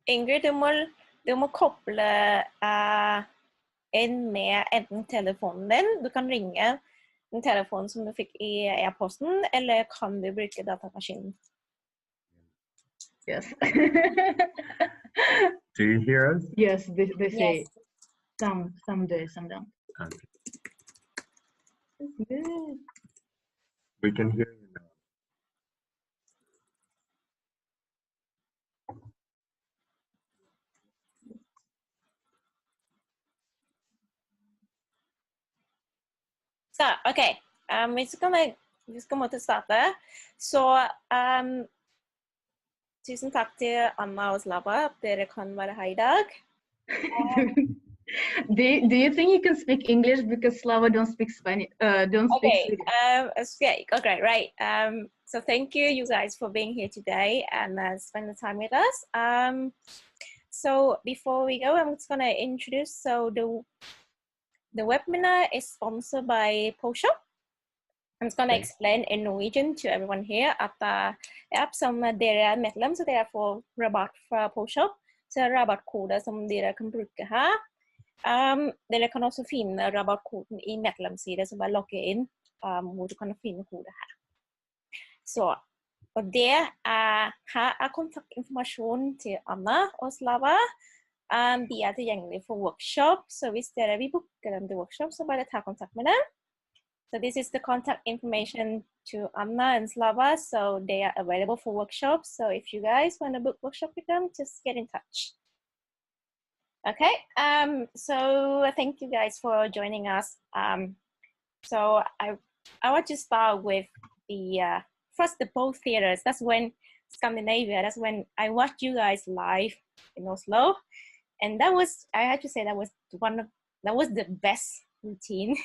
Ingrid, du må koble inn med enten telefonen din. Du kan ringe den telefonen som du fikk i e-posten, eller kan du bruke datamaskinen? Yes. Do you hear us? Yes, they say Yes. some do, some don't. Okay. Good. We can hear you now. Så, ok. Vi skal måtte starte. Så, tusen takk til Anna og Slava at dere kan være her i dag. Do you think you can speak English because Slava don't speak Spanish? Don't speak Swedish. Okay, right. So thank you guys for being here today and spending the time with us. So before we go, I'm just gonna introduce. So the webinar is sponsored by Poleshop. I'm just gonna explain in Norwegian to everyone here at app som dere medlem, så dere får rabatt fra Poleshop. Så rabattkoder som dere kan bruke her. Dere kan også finne rabattkoden i medlemsside, så bare logge inn hvor du kan finne koder her. Så, og her er kontaktinformasjon til Anna og Slava. De er tilgjengelige for workshop, så hvis dere vil booke dem til workshop, så bare ta kontakt med dem. So this is the contact information to Anna and Slava, so they are available for workshops. So if you guys want to book workshop with them, just get in touch. Okay, so thank you guys for joining us. So I want to start with the first, the both theaters. That's when Scandinavia, that's when I watched you guys live in Oslo. And that was, I have to say, that was the best routine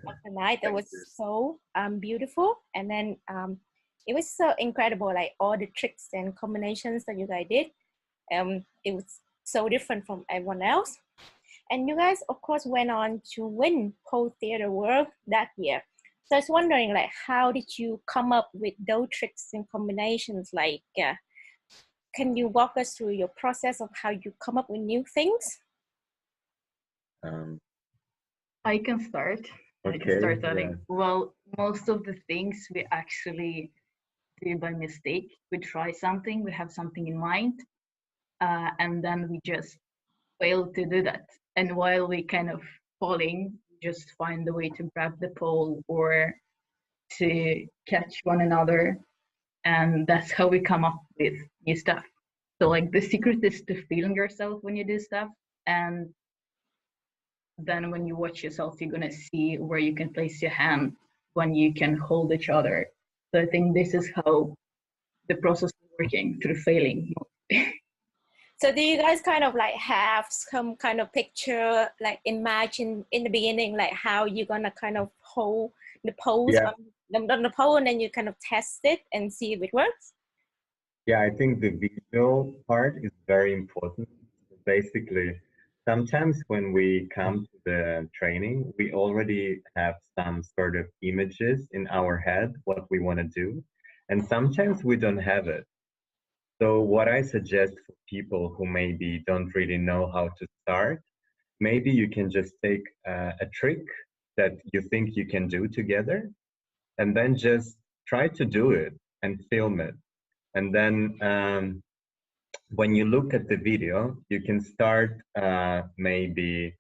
of the night. That was so beautiful. And then it was so incredible, like all the tricks and combinations that you guys did. It was so different from everyone else. And you guys, of course, went on to win Pole Theater World that year. So I was wondering, like, how did you come up with those tricks and combinations? Like, can you walk us through your process of how you come up with new things? I can start. Okay, I can start telling. yeah. Well, most of the things we actually do by mistake. We try something, we have something in mind, and then we just fail to do that. And while we kind of falling, just find a way to grab the pole or to catch one another. And that's how we come up with new stuff. So like the secret is to film yourself when you do stuff. And then when you watch yourself, you're gonna see where you can place your hand when you can hold each other. So I think this is how the process is working, through failing. So do you guys kind of like have some kind of picture, like imagine in the beginning, like how you're gonna kind of hold the pose on the pole, and then you kind of test it and see if it works? Yeah, I think the visual part is very important. Basically, sometimes when we come to the training, we already have some sort of images in our head, what we want to do. And sometimes we don't have it. So what I suggest for people who maybe don't really know how to start, maybe you can just take a trick that you think you can do together, and then just try to do it and film it. And then when you look at the video, you can start maybe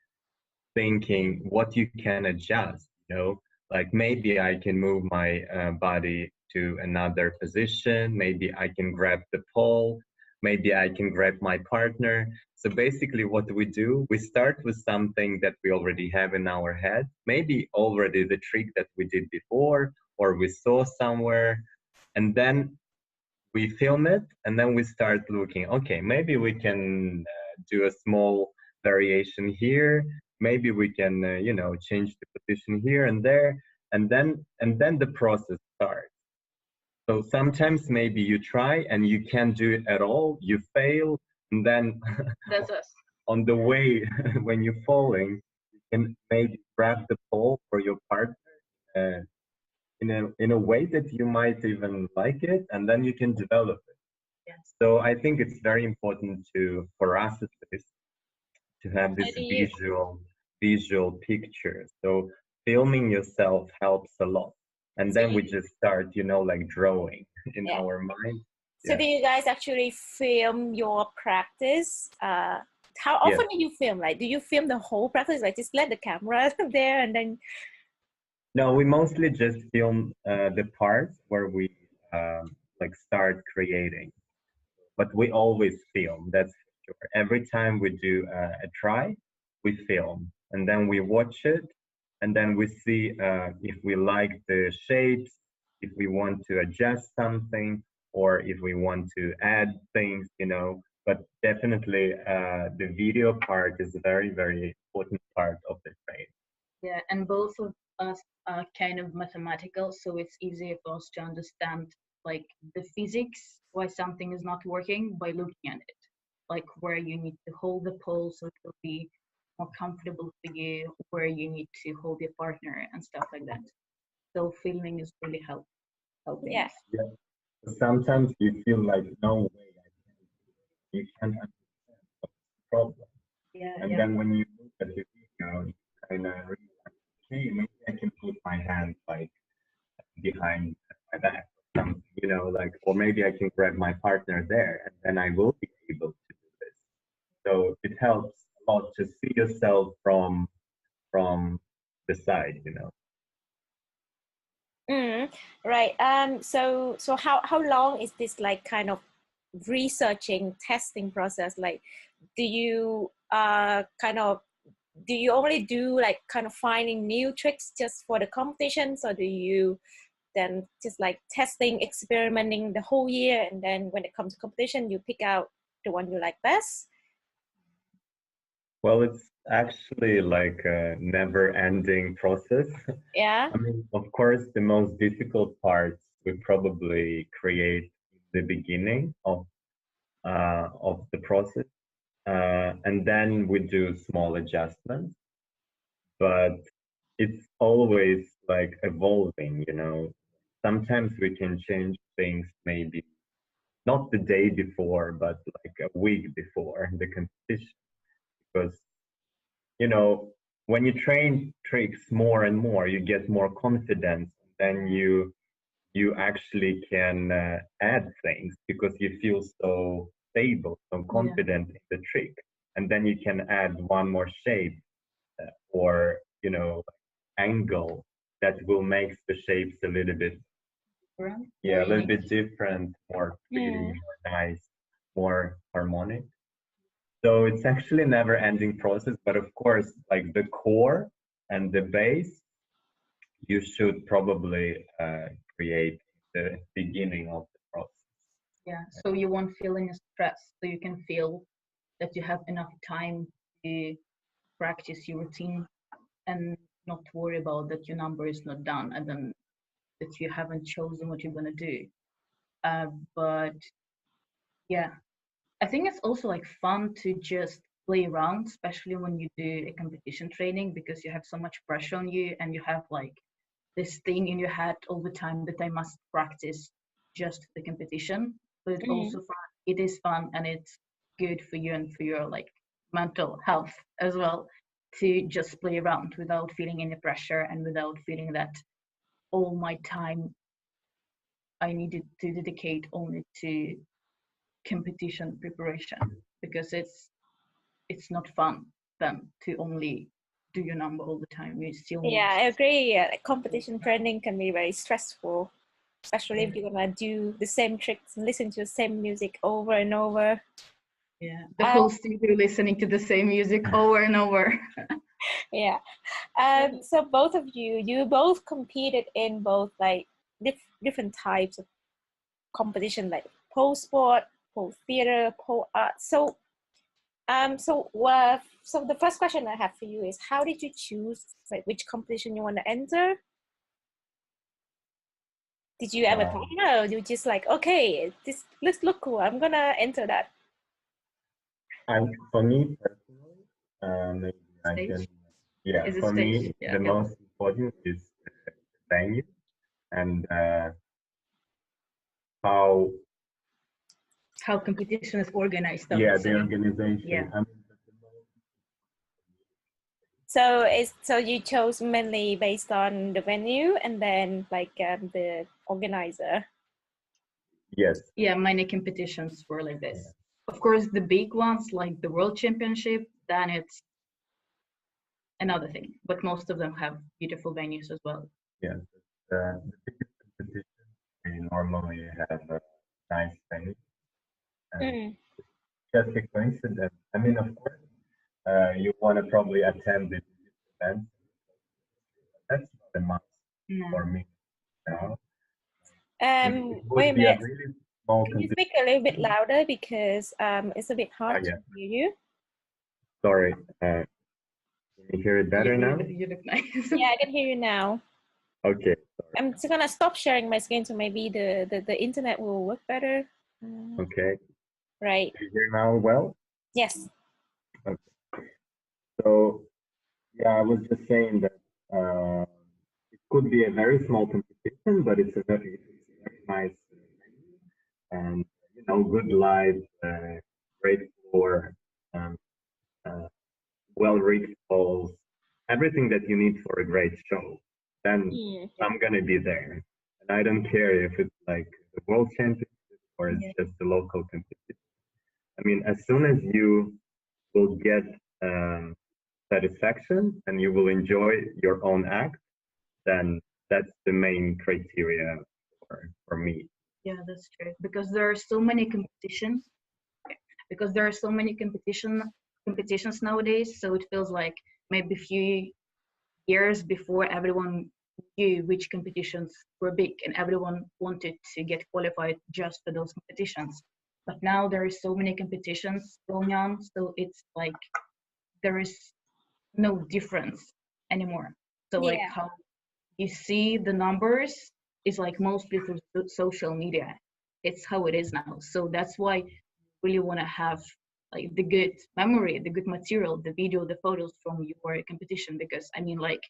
thinking what you can adjust, you know, like maybe I can move my body to another position, maybe I can grab the pole, maybe I can grab my partner. So basically what we do, we start with something that we already have in our head, maybe already the trick that we did before or we saw somewhere, and then we film it, and then we start looking, okay, maybe we can do a small variation here, maybe we can you know, change the position here and there, and then the process starts. So sometimes maybe you try and you can't do it at all, you fail, and then That's us. on the way when you're falling, you can maybe grab the pole for your partner in a way that you might even like it, and then you can develop it. Yes. So I think it's very important for us at least, to have this visual picture. So filming yourself helps a lot. And then we just start, like drawing in our mind. So do you guys actually film your practice? How often do you film? Like, do you film the whole practice? Like, just let the camera there and then? No, we mostly just film the parts where we like start creating. But we always film, that's for sure. Every time we do a try, we film. And then we watch it. And then we see if we like the shapes, if we want to adjust something, or if we want to add things, But definitely the video part is a very, very important part of the trade. Yeah, and both of us are kind of mathematical, so it's easier for us to understand like the physics, why something is not working by looking at it. Like where you need to hold the pole so it will be more comfortable for you, where you need to hold your partner and stuff like that. So filming is really helping us. Yeah. Sometimes you feel like, no way, you can't understand what's the problem. Yeah, and then when you look at the video, you kind of realize, okay, maybe I can put my hand like behind my back or something, like, or maybe I can grab my partner there, and then I will be able to do this. So it helps a lot to see yourself from the side, Right. So how long is this like kind of researching, testing process? Like, do you do you only do like kind of finding new tricks just for the competitions, or do you then just like testing, experimenting the whole year, and then when it comes to competition, you pick out the one you like best? Well, it's actually like a never-ending process. Yeah. I mean, of course, the most difficult parts we probably create the beginning of the process, and then we do small adjustments. But it's always like evolving, Sometimes we can change things maybe not the day before, but like a week before the competition, because when you train tricks more and more, you get more confidence. Then you actually can add things because you feel so stable, so confident in the trick, and then you can add one more shape or angle that will make the shapes a little bit a little bit different, more pretty, more nice, more harmonic. So it's actually a never ending process, but of course, like the core and the base, you should probably create the beginning of the process. Yeah, so you won't feel any stress, so you can feel that you have enough time to practice your routine and not worry about that your number is not done and then that you haven't chosen what you're going to do. But yeah, I think it's also like fun to just play around, especially when you do a competition training, because you have so much pressure on you and you have like this thing in your head all the time that I must practice just for the competition. But it's also fun. It is fun and it's good for you and for your like mental health as well, to just play around without feeling any pressure and without feeling that all my time I needed to dedicate only to competition preparation, because it's not fun then to only do your number all the time. You still need. Yeah, I agree. Yeah, like competition training can be very stressful, especially if you're gonna do the same tricks and listen to the same music over and over. Yeah, the whole studio listening to the same music over and over. Yeah. So both of you both competed in both like different types of competition, like pole sport, pole theater, pole art. So so the first question I have for you is, how did you choose like which competition you want to enter? Did you ever think, you just like, okay, this look cool, I'm gonna enter that? For me personally, maybe I can. Yeah, for me, the most important is the venue and how competition is organized. Yeah, the organization. Yeah. I mean, So you chose mainly based on the venue and then like the organizer. yes. Yeah, many competitions were like this. Of course, the big ones like the World Championship, then it's another thing. But most of them have beautiful venues as well. Yes. The biggest competition, we normally have a nice venue. And just a coincidence. I mean, of course, you want to probably attend the event. That's not a must for me now. It Wait a would be a minute. really small Can you competition. speak a little bit louder because it's a bit hard Yeah. to hear you? Sorry. Can you hear it better now? You look nice. Yeah, I can hear you now. Okay. Sorry. I'm just gonna stop sharing my screen so maybe the internet will work better. Okay. Right. Do you hear now well? Yes. Okay. So, yeah, I was just saying that it could be a very small competition, but it's a very nice and good light, great floor, um, uh, well-rigged balls, everything that you need for a great show. Then I'm gonna be there, and I don't care if it's like the world championship or it's just the local competition. I mean, as soon as you will get satisfaction and you will enjoy your own act, then that's the main criteria for me. Yeah, that's true. Because there are so many competitions. Because there are so many competitions nowadays, so it feels like maybe a few years before everyone knew which competitions were big and everyone wanted to get qualified just for those competitions. But now there are so many competitions going on, so it's like there is no difference anymore. So like how you see the numbers is like mostly through social media. It's how it is now. So that's why you really want to have like the good memory, the good material, the video, the photos from your competition. Because I mean, like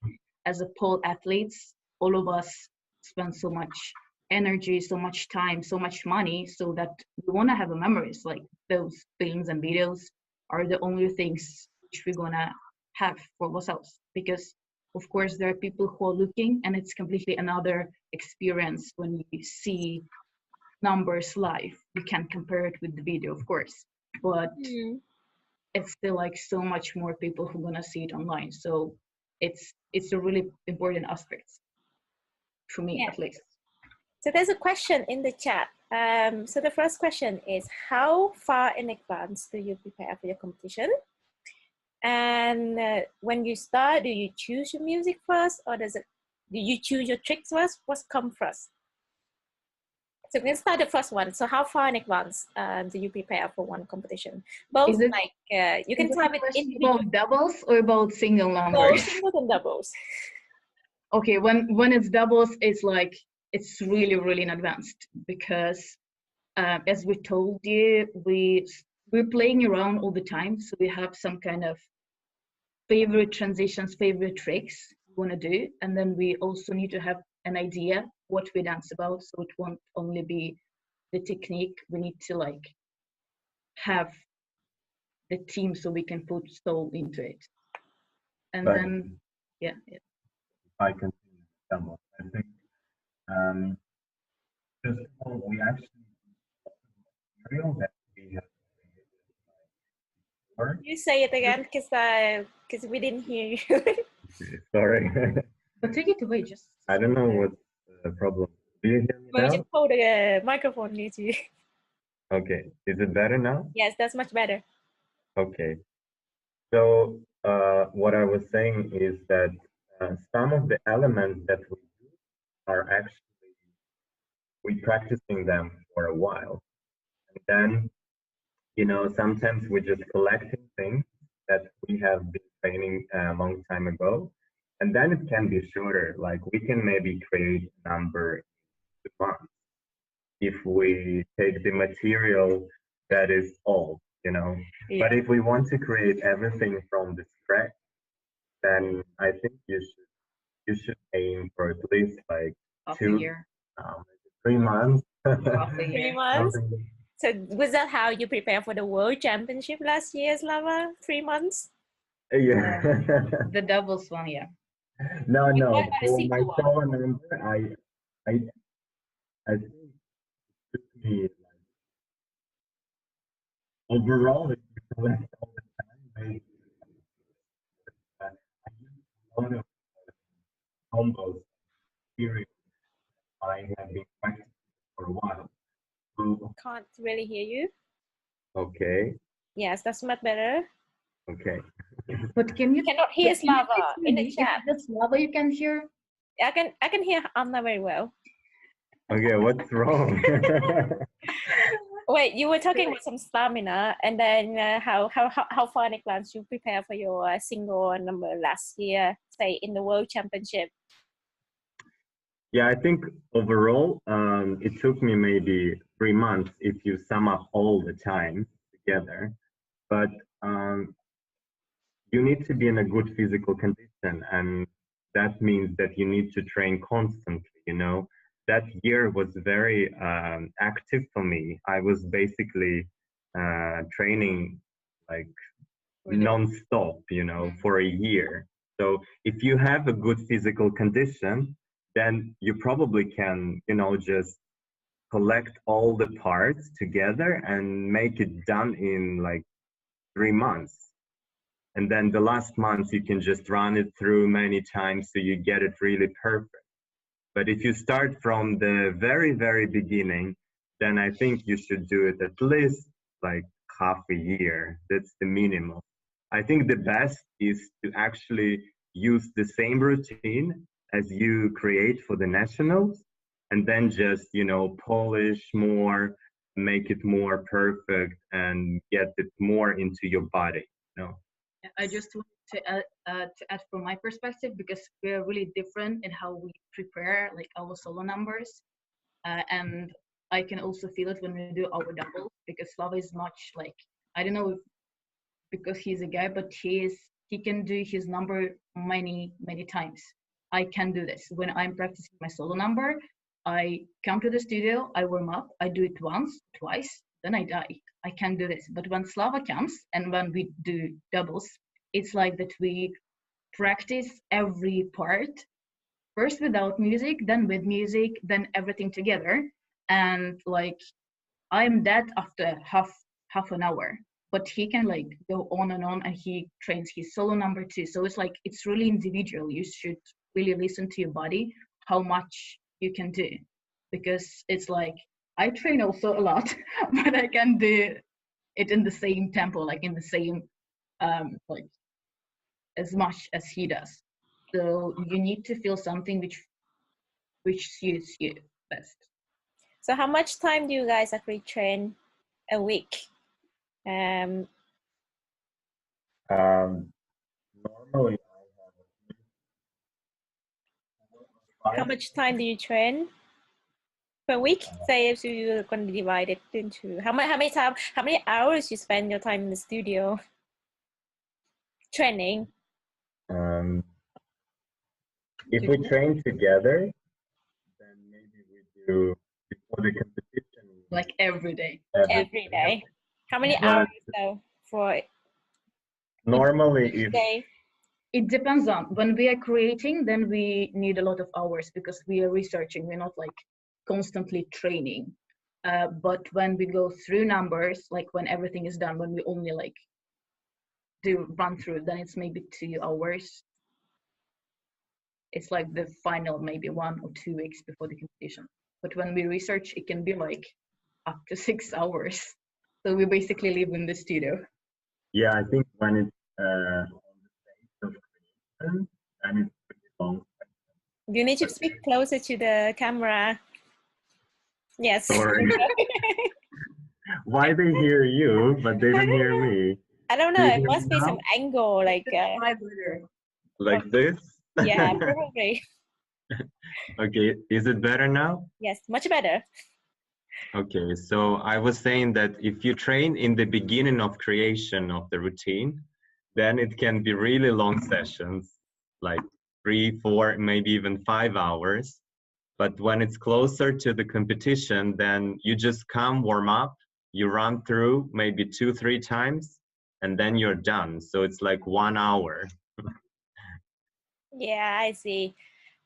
as a pole athletes, all of us spend so much energy, so much time, so much money, so that we want to have a memories. Like those films and videos are the only things which we're gonna have for ourselves. Because of course there are people who are looking, and it's completely another experience when you see numbers live. You can compare it with the video, of course, but it's still like so much more people who are gonna see it online. So it's a really important aspect for me, at least. So there's a question in the chat. So the first question is, how far in advance do you prepare for your competition? And when you start, do you choose your music first, or do you choose your tricks first? What comes first? So let's start the first one. So how far in advance do you prepare for one competition? Both, you can type it in about doubles or about single numbers. Both singles and doubles. Okay, when it's doubles, it's like it's really in advanced, because as we told you, we're playing around all the time, so we have some kind of favorite transitions, favorite tricks we want to do, and then we also need to have an idea what we dance about, so it won't only be the technique. We need to like have the team so we can put soul into it, and then I continue somewhat. I think first of all, we actually material that we have. You say it again, because we didn't hear you. Sorry. But take it away, just. I don't know what's the problem. Do you hear me now? Just hold the microphone near to you. Okay. Is it better now? Yes, that's much better. Okay. So what I was saying is that some of the elements that we do are actually we practicing them for a while, and then sometimes we're just collecting things that we have been training a long time ago, and then it can be shorter. Like we can maybe create a number in 2 months if we take the material that is old, But if we want to create everything from the scratch, then I think you should aim for at least like half 2, a year. 3 months. Half a year. 3 months. So was that how you prepare for the World Championship last year, Slava? 3 months? Yeah. The doubles one, yeah. No, What no. about the For my single one? solo number, I think it took me like, overall, if you collect all the time, I use a lot of combos period. I have been practicing for a while. So, Can't really hear you. okay, Yes, that's much better. okay. But can you Cannot hear but can you Slava text in the me if chat. it's Slava you can hear? I can hear Anna very well. Okay, what's wrong? Wait, you were talking about some stamina, and then how far in advance you prepare for your single number last year, say in the World Championship? Yeah, I think overall, it took me maybe 3 months if you sum up all the time together. But you need to be in a good physical condition, and that means that you need to train constantly. You know, that year was very active for me. I was basically training like non-stop, you know, for a year. So if you have a good physical condition, then you probably can, you know, just collect all the parts together and make it done in like 3 months. And then the last month you can just run it through many times so you get it really perfect. But if you start from the very, very beginning, then I think you should do it at least like half a year. That's the minimum. I think the best is to actually use the same routine as you create for the nationals, and then just, you know, polish more, make it more perfect, and get it more into your body, you know. I just want to add from my perspective, because we're really different in how we prepare like our solo numbers, and I can also feel it when we do our doubles, because Slava is much like, I don't know if because he's a guy, but he can do his number many times. I can do this when I'm practicing my solo number. I come to the studio, I warm up, I do it once, twice, then I die. I can do this. But when Slava comes and when we do doubles, it's like that we practice every part, first without music, then with music, then everything together. And like I'm dead after half an hour. But he can like go on, and he trains his solo number too. So it's like it's really individual. You should really listen to your body, how much you can do, because it's like I train also a lot, but I can do it in the same tempo, like in the same like as much as he does. So you need to feel something which suits you best. So how much time do you guys actually train a week? Normally, How much time do you train per week? Say if you're going to divide it into how many hours you spend your time in the studio training? If we train together, then maybe we do before the competition. Like every day. Every day. How many hours though for normally each day? It depends on when we are creating, then we need a lot of hours because we are researching. We're not like constantly training. But when we go through numbers, like when everything is done, when we only like do run through, then it's maybe 2 hours. It's like the final maybe 1 or 2 weeks before the competition. But when we research, it can be like up to 6 hours. So we basically live in the studio. Yeah, I think when it's on the stage of creation, then it's pretty long. You need to speak closer to the camera. Yes. Sorry. Why they hear you, but they don't hear me? I don't know. It must be some angle, like like this. Yeah, probably. Okay, is it better now? Yes, much better. Okay, so I was saying that if you train in the beginning of creation of the routine, then it can be really long sessions, like 3, 4, maybe even 5 hours. But when it's closer to the competition, then you just come, warm up, you run through maybe 2-3 times, and then you're done. So it's like 1 hour. Yeah, I see.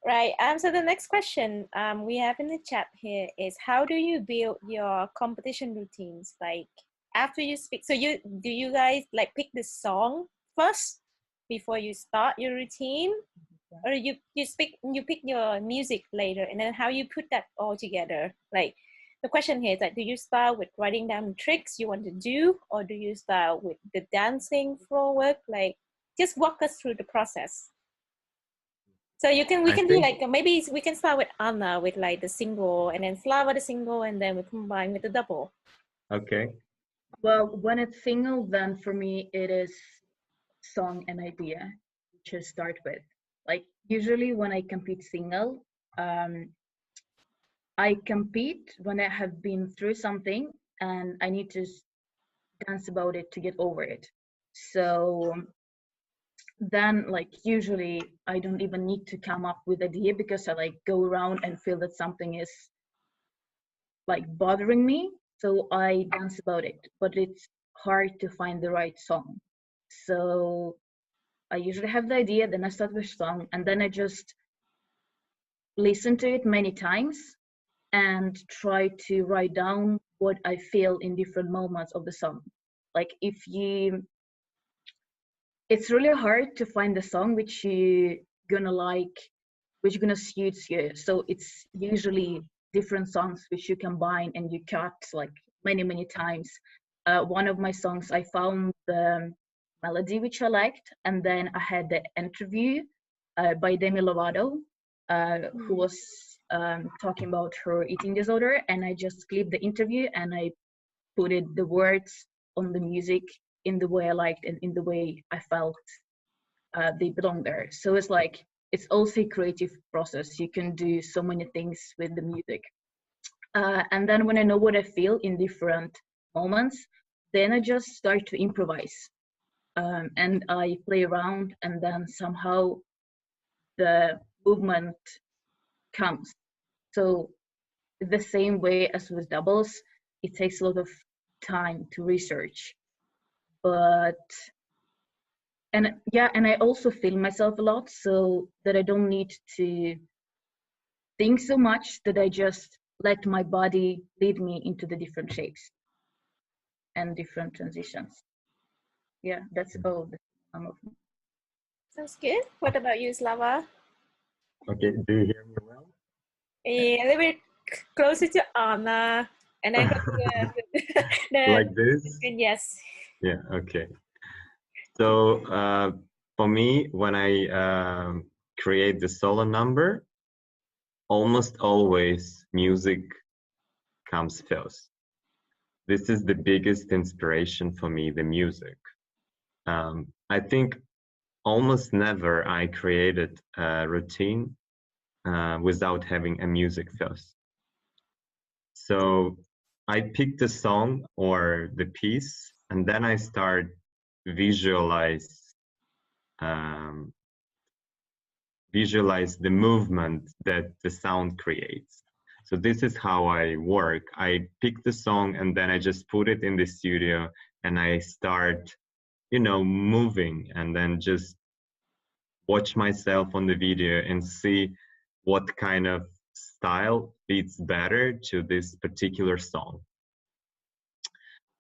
Right. So the next question we have in the chat here is, how do you build your competition routines? Like after you speak, so do you guys like pick the song first before you start your routine, or you pick your music later, and then how you put that all together? Like the question here is like, do you start with writing down tricks you want to do, or do you start with the dancing floor work? Like just walk us through the process. So we can do like, maybe we can start with Anna with like the single, and then Slava the single, and then we combine with the double. Okay. Well, when it's single, then for me it is song and idea to start with. Like usually when I compete single, I compete when I have been through something and I need to dance about it to get over it. So then like usually I don't even need to come up with idea, because I like go around and feel that something is like bothering me, so I dance about it, but it's hard to find the right song. So I usually have the idea, then I start with song, and then I just listen to it many times and try to write down what I feel in different moments of the song. Like it's really hard to find the song which you gonna like, which gonna suits you. So it's usually different songs which you combine and you cut like many times. One of my songs, I found the melody which I liked, and then I had the interview by Demi Lovato, who was talking about her eating disorder, and I just clipped the interview and I put the words on the music in the way I liked and in the way I felt they belong there. So it's like, it's also a creative process. You can do so many things with the music. And then when I know what I feel in different moments, then I just start to improvise. And I play around, and then somehow the movement comes. So the same way as with doubles, it takes a lot of time to research. And I also film myself a lot, so that I don't need to think so much, that I just let my body lead me into the different shapes and different transitions. Yeah, that's about some of them. Sounds good. What about you, Slava? Okay, do you hear me well? Yeah, a little bit closer to Anna, and then go to the Like this? yes. Yeah, okay. So for me, when I create the solo number, almost always music comes first. This is the biggest inspiration for me, the music. I think almost never I created a routine without having a music first. So I pick the song or the piece, and then I start visualize the movement that the sound creates. So this is how I work. I pick the song and then I just put it in the studio and I start, moving, and then just watch myself on the video and see what kind of style fits better to this particular song.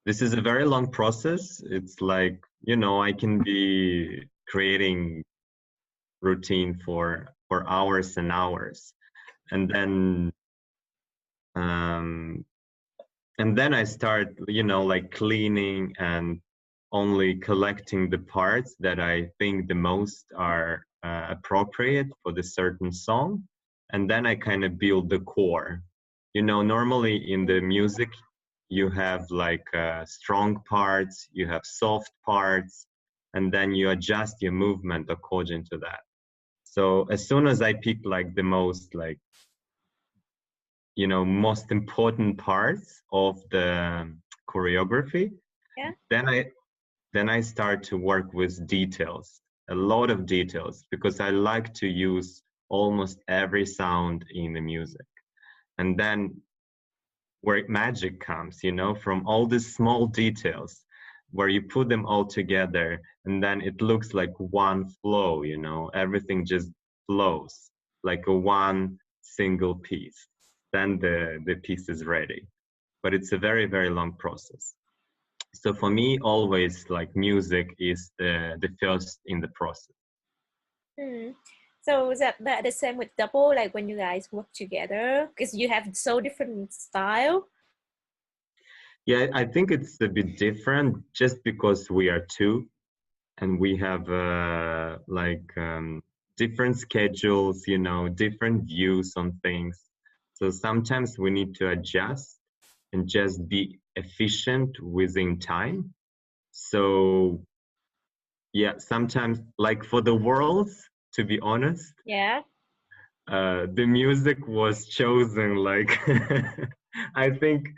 This is a very long process. It's like, I can be creating routine for hours and hours, and then I start like cleaning and only collecting the parts that I think the most are appropriate for the certain song, and then I kind of build the core. Normally in the music you have like strong parts, you have soft parts, and then you adjust your movement according to that. So as soon as I pick like the most most important parts of the choreography, Yeah. then I start to work with details, a lot of details, because I like to use almost every sound in the music. And then where magic comes, you know, from all these small details where you put them all together and then it looks like one flow, you know, everything just flows like a one single piece. Then the piece is ready. But it's a very, very long process. So for me, always like music is the first in the process. Hmm. So is that the same with double, like when you guys work together, because you have so different style? Yeah, I think it's a bit different just because we are two and we have different schedules, you know, different views on things. So sometimes we need to adjust and just be efficient within time. So yeah, sometimes like for the worlds, to be honest, Yeah. the music was chosen like I think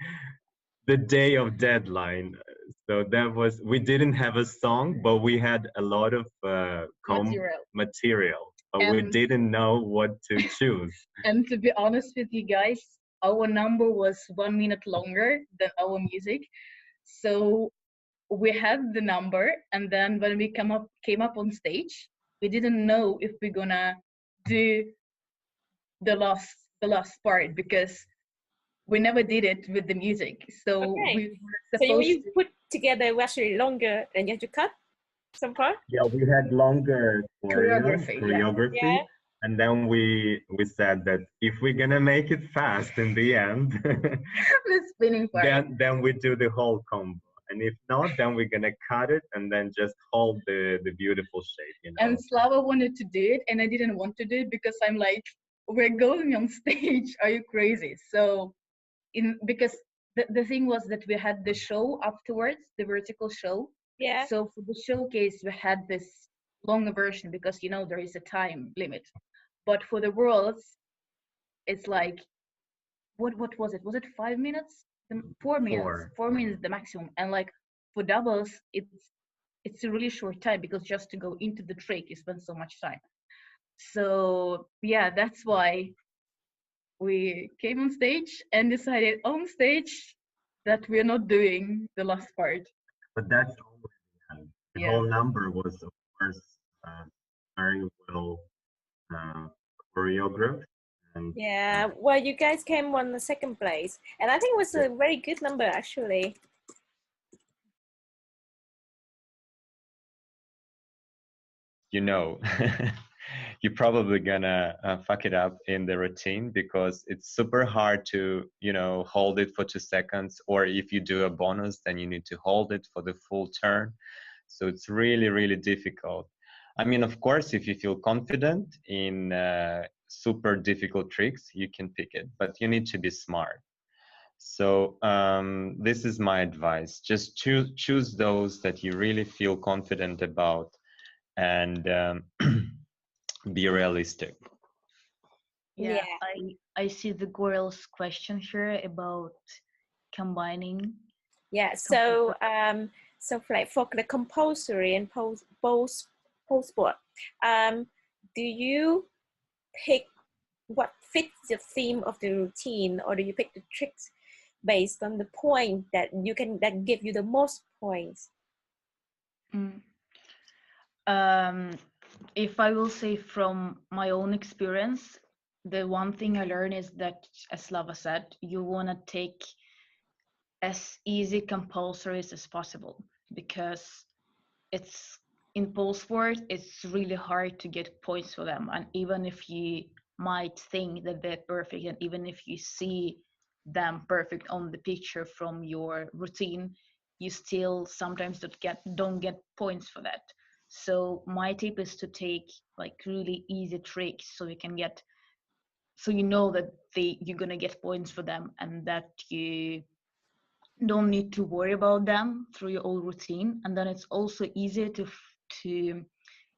the day of deadline. So that was, we didn't have a song, but we had a lot of material, but we didn't know what to choose. And to be honest with you guys, our number was 1 minute longer than our music. So we had the number, and then when we came up on stage, we didn't know if we're gonna do the last part because we never did it with the music. So Okay. we were So supposed you to put together actually longer and you have to cut some part? Yeah, we had longer choreography. Yeah. And then we said that if we're gonna make it fast in the end, the spinning part. then we do the whole combo. And if not, then we're gonna cut it and then just hold the beautiful shape, you know. And Slava wanted to do it, and I didn't want to do it because I'm like, we're going on stage. Are you crazy? So because the thing was that we had the show afterwards, the vertical show. Yeah. So for the showcase, we had this longer version because, you know, there is a time limit. But for the worlds, it's like, what was it? Was it 5 minutes? 4 minutes. 4 minutes the maximum. And like for doubles, it's a really short time because just to go into the trick, you spend so much time. So yeah, that's why we came on stage and decided on stage that we're not doing the last part. But that's always the whole number was, of course, very well choreographed. And, yeah. Well, you guys came on the second place, and I think it was a very good number actually. You know, you're probably gonna fuck it up in the routine because it's super hard to, you know, hold it for 2 seconds, or if you do a bonus, then you need to hold it for the full turn. So it's really, really difficult. I mean, of course, if you feel confident in super difficult tricks, you can pick it, but you need to be smart. So this is my advice. Just choose those that you really feel confident about and be realistic. Yeah, I see the girl's question here about combining. Yeah, so so like for the compulsory and post sport, do you pick what fits the theme of the routine, or do you pick the tricks based on the point that you can that give you the most points? If I will say from my own experience, the one thing I learned is that, as Slava said, you want to take as easy compulsories as possible because it's in pole sport, it's really hard to get points for them. And even if you might think that they're perfect, and even if you see them perfect on the picture from your routine, you still sometimes don't get points for that. So my tip is to take like really easy tricks so you know that you're gonna get points for them and that you don't need to worry about them through your old routine. And then it's also easier to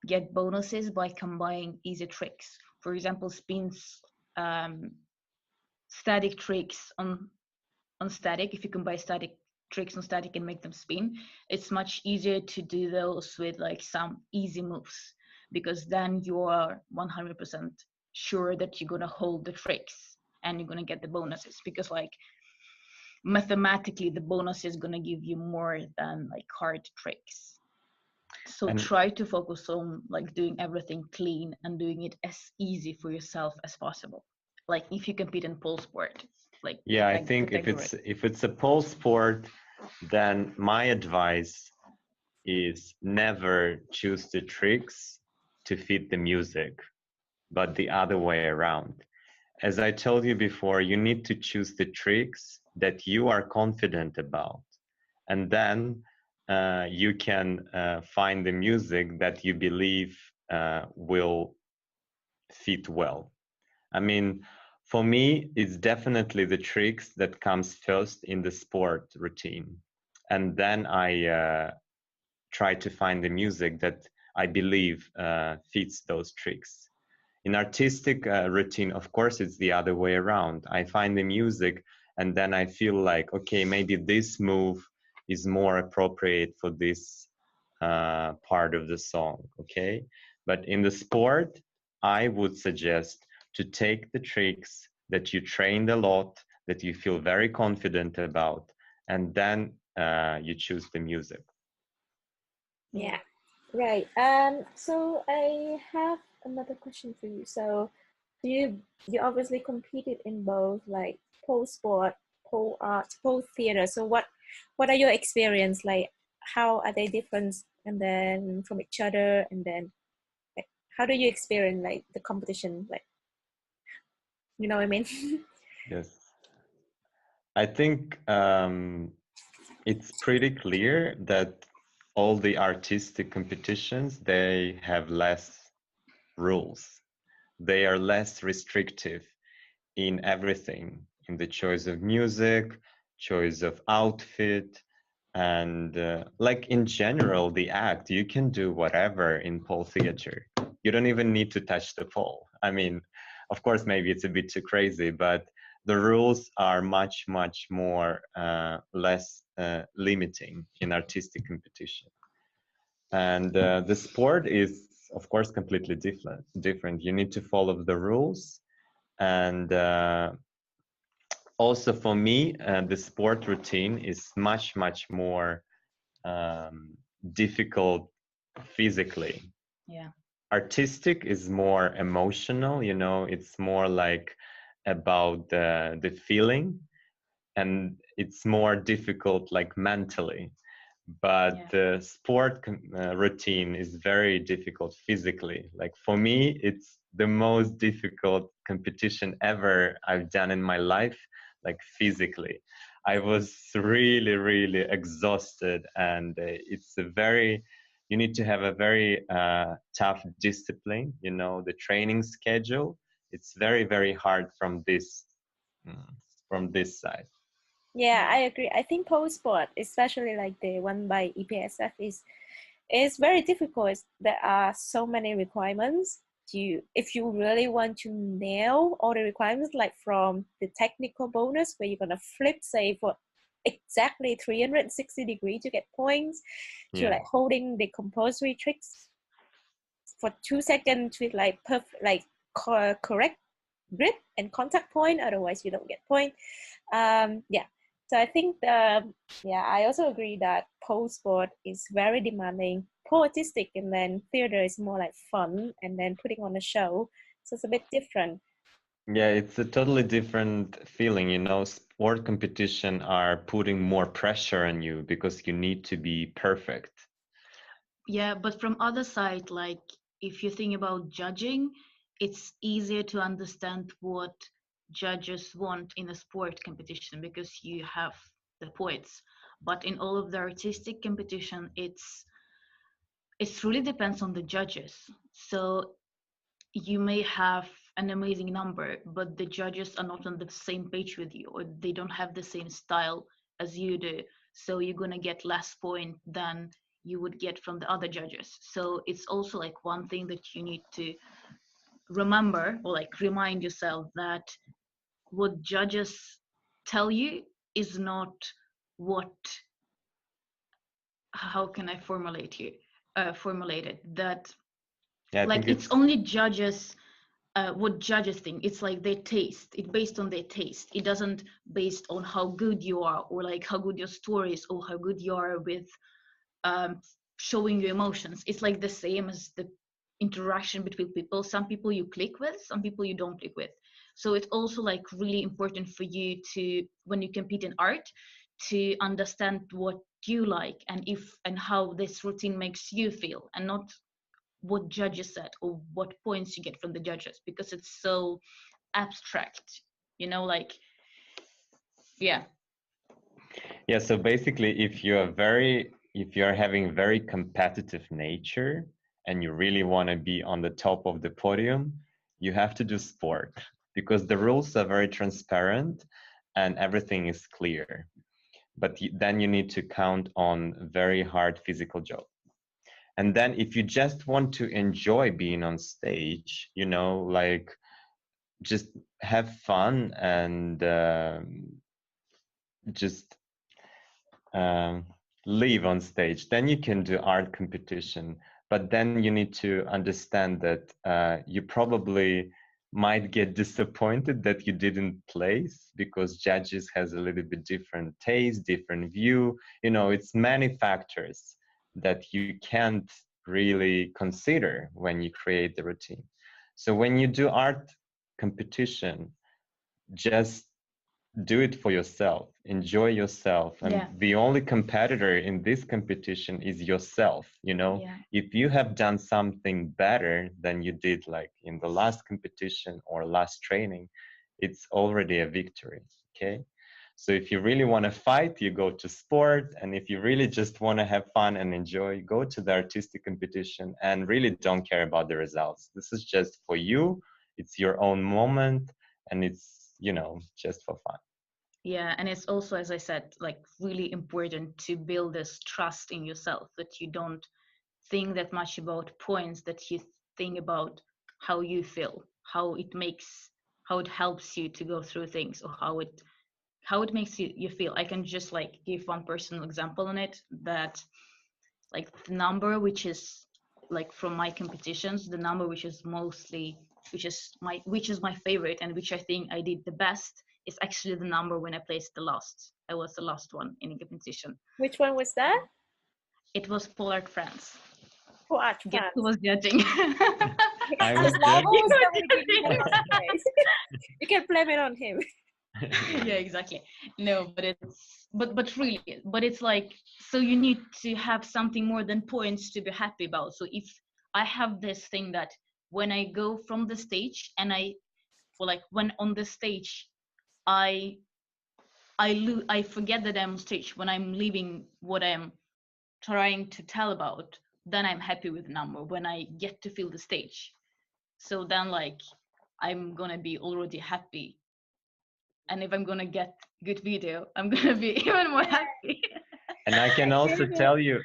get bonuses by combining easy tricks. For example, spins, static tricks on static. If you combine static tricks on static and make them spin, it's much easier to do those with like some easy moves because then you are 100% sure that you're gonna hold the tricks and you're gonna get the bonuses. Because like mathematically the bonus is going to give you more than like hard tricks. So And try to focus on like doing everything clean and doing it as easy for yourself as possible. Like if you compete in pole sport, like yeah, I think category. if it's a pole sport, then my advice is never choose the tricks to fit the music, but the other way around. As I told you before, you need to choose the tricks that you are confident about, and then you can find the music that you believe will fit well. I mean, for me, it's definitely the tricks that comes first in the sport routine, and then I try to find the music that I believe fits those tricks. In artistic routine, of course, it's the other way around. I find the music and then I feel like, okay, maybe this move is more appropriate for this part of the song, okay? But in the sport, I would suggest to take the tricks that you trained a lot, that you feel very confident about, and then you choose the music. Yeah, right. So I have another question for you. So you obviously competed in both like pole sport, pole art, pole theater. So what are your experience like? How are they different and then from each other, and then like, how do you experience like the competition, like, you know what I mean? Yes. I think it's pretty clear that all the artistic competitions, they have less rules. They are less restrictive in everything, in the choice of music, choice of outfit, and like in general, the act, you can do whatever in pole theater. You don't even need to touch the pole. I mean, of course, maybe it's a bit too crazy, but the rules are much, much more less limiting in artistic competition. And the sport is, of course, completely different. You need to follow the rules. And also for me, the sport routine is much, much more difficult physically. Yeah. Artistic is more emotional, you know, it's more like about the feeling, and it's more difficult like mentally. But Yeah. the sport routine is very difficult physically. Like for me, it's the most difficult competition ever I've done in my life, like physically. I was really, really exhausted, and you need to have a very tough discipline, you know, the training schedule. It's very, very hard from this side. Yeah, I agree. I think pole sport, especially like the one by EPSF, is very difficult. There are so many requirements. If you really want to nail all the requirements, like from the technical bonus where you're gonna flip, say for exactly 360 degrees to get points, to Yeah. like holding the compulsory tricks for 2 seconds with like perfect, like correct grip and contact point. Otherwise, you don't get point. Yeah. So I think, I also agree that pole sport is very demanding, pole artistic, and then theater is more like fun and then putting on a show. So it's a bit different. Yeah, it's a totally different feeling, you know. Sport competition are putting more pressure on you because you need to be perfect. Yeah, but from other side, like if you think about judging, it's easier to understand what judges want in a sport competition because you have the points. But in all of the artistic competition, it really depends on the judges. So you may have an amazing number, but the judges are not on the same page with you, or they don't have the same style as you do. So you're gonna get less point than you would get from the other judges. So it's also like one thing that you need to remember or like remind yourself that what judges tell you is not what, how can I formulate it? That Yeah, I like think it's it's only judges what judges think. It's like their taste. It's based on their taste. It doesn't based on how good you are, or like how good your story is, or how good you are with showing your emotions. It's like the same as the interaction between people. Some people you click with, some people you don't click with. So it's also like really important for you to, when you compete in art, to understand what you like and if and how this routine makes you feel, and not what judges said or what points you get from the judges, because it's so abstract, you know, like, yeah. Yeah, so basically if you're having very competitive nature and you really want to be on the top of the podium, you have to do sport, because the rules are very transparent and everything is clear. But then you need to count on very hard physical job. And then if you just want to enjoy being on stage, you know, like just have fun and just live on stage, then you can do art competition. But then you need to understand that you probably might get disappointed that you didn't place, because judges has a little bit different taste, different view. You know, it's many factors that you can't really consider when you create the routine. So when you do art competition, just do it for yourself, enjoy yourself. And Yeah. the only competitor in this competition is yourself, you know. Yeah. If you have done something better than you did like in the last competition or last training, it's already a victory. Okay, so if you really want to fight, you go to sport, and if you really just want to have fun and enjoy, go to the artistic competition and really don't care about the results. This is just for you, it's your own moment, and it's, you know, just for fun. Yeah, and it's also, as I said, like really important to build this trust in yourself, that you don't think that much about points, that you think about how you feel, how it helps you to go through things, or how it makes you feel. I can just like give one personal example on it, that like the number which is like from my competitions, the number which is my favorite, and which I think I did the best, is actually the number when I placed the last. I was the last one in a competition. Which one was that? It was Polar France. For art Guess France. who was judging? I So was Slava was judging. going to give you the first place. You can blame it on him. Yeah, exactly. No, but it's like, so you need to have something more than points to be happy about. So if I have this thing that when I go from the stage and when on the stage I forget that I'm on stage, when I'm leaving what I'm trying to tell about, then I'm happy with the number when I get to feel the stage. So then like I'm gonna be already happy. And if I'm gonna get good video, I'm gonna be even more happy. And I can also tell you,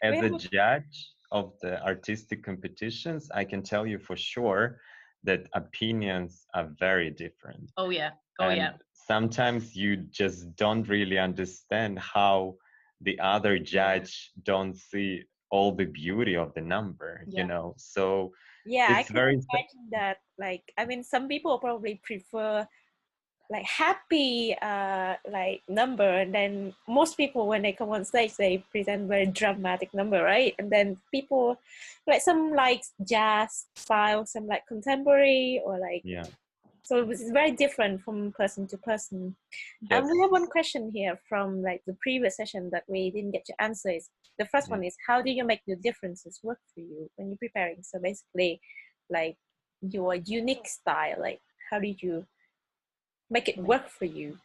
as a have a- judge of the artistic competitions, I can tell you for sure that opinions are very different. Oh yeah. And sometimes you just don't really understand how the other judge don't see all the beauty of the number, you know. So yeah, I it's can very imagine that. Like, I mean, some people probably prefer like happy like number, and then most people when they come on stage they present very dramatic number, right? And then people like some like jazz style, some like contemporary, or like, yeah. so it was very different from person to person. Yes. And we have one question here from like the previous session that we didn't get to answer. Is the first one is, how do you make the differences work for you when you're preparing? So basically like your unique style, like how did you make it work for you?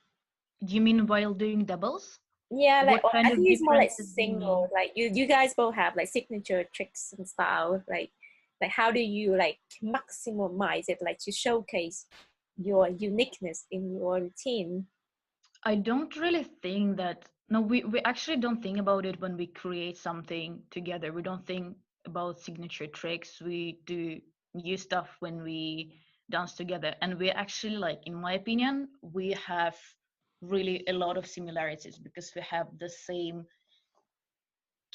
Do you mean while doing doubles? Yeah, like, What or kind I of think it's more like differences do you single. mean? Like you guys both have like signature tricks and style. Like how do you like maximize it, like to showcase your uniqueness in your routine? I don't really think that. No, we actually don't think about it when we create something together. We don't think about signature tricks. We do new stuff when we dance together. And we actually, like, in my opinion, we have really a lot of similarities, because we have the same